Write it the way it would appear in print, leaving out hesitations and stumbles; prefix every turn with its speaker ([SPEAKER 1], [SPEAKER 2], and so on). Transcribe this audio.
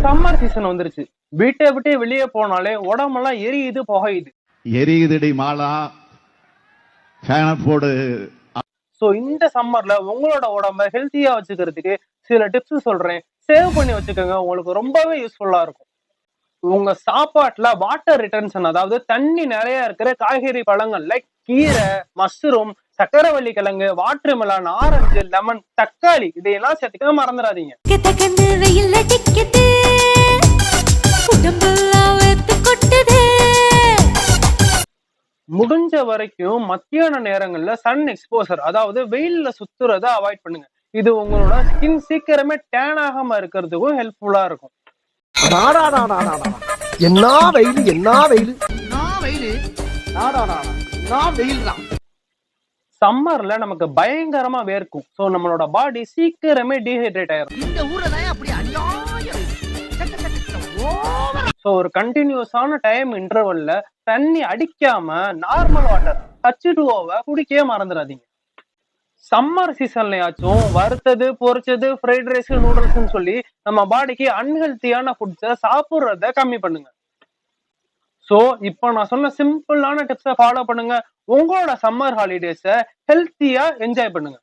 [SPEAKER 1] Summer season வந்துருச்சு. வீட்டை விட்டு வெளியே போனாலே உடம்பெல்லாம் எரியுது, புகையுது.
[SPEAKER 2] எரியுதுடி மாலா, ஃபேன போடு.
[SPEAKER 1] சோ இந்த சம்மர்ல உங்களோட உடம்ப ஹெல்த்தியா வச்சுக்கிறதுக்கு சில டிப்ஸ் சொல்றேன். சேவ் பண்ணி வச்சுக்கோங்க, உங்களுக்கு ரொம்பவே யூஸ்ஃபுல்லா இருக்கும். உங்க சாப்பாட்டுல வாட்டர் ரிட்டன்ஷன், அதாவது தண்ணி நிறைய இருக்கிற காய்கறி பழங்கள் லைக் கீரை, மஷ்ரூம், சக்கரவள்ளி கிழங்கு, வாட்டர் மெலன், ஆரஞ்சு, லெமன், தக்காளி இதையெல்லாம் சேர்த்துக்க மறந்துடாதீங்க. முடிஞ்ச வரைக்கும் மத்தியான நேரங்கள்ல சன் எக்ஸ்போசர், அதாவது வெயில்ல சுத்துறத அவாய்ட் பண்ணுங்க. இது உங்களோட ஸ்கின் சீக்கிரமே டேன் ஆகாம இருக்கிறதுக்கும் ஹெல்ப்ஃபுல்லா இருக்கும்.
[SPEAKER 3] என்ன வெயில், என்ன வெயில்,
[SPEAKER 1] சம்மர்ல நமக்கு பயங்கரமா வேர்க்கும். சோ நம்மளோட பாடி சீக்கிரமே டீஹைட்ரேட் ஆயிரும்.
[SPEAKER 3] இந்த ஊர்ல அப்படி அநியாயம்.
[SPEAKER 1] சோ ஒரு கண்டினியூஸான டைம் இன்டர்வல்ல தண்ணி அடிக்காம நார்மல் வாட்டர் H2O குடிக்கவே மறந்துடாதீங்க. சம்மர் சீசன்லயாச்சும் வறுத்தது, பொரிச்சது, ஃப்ரைட் ரைஸ், நூடுல்ஸ்ன்னு சொல்லி நம்ம பாடிக்கு அன்ஹெல்த்தியான ஃபுட்ஸை சாப்பிடுறத கம்மி பண்ணுங்க. சோ இப்போ நான் சொன்ன சிம்பிளான டிப்ஸை ஃபாலோ பண்ணுங்க. உங்களோட சம்மர் ஹாலிடேஸை ஹெல்த்தியா என்ஜாய் பண்ணுங்க.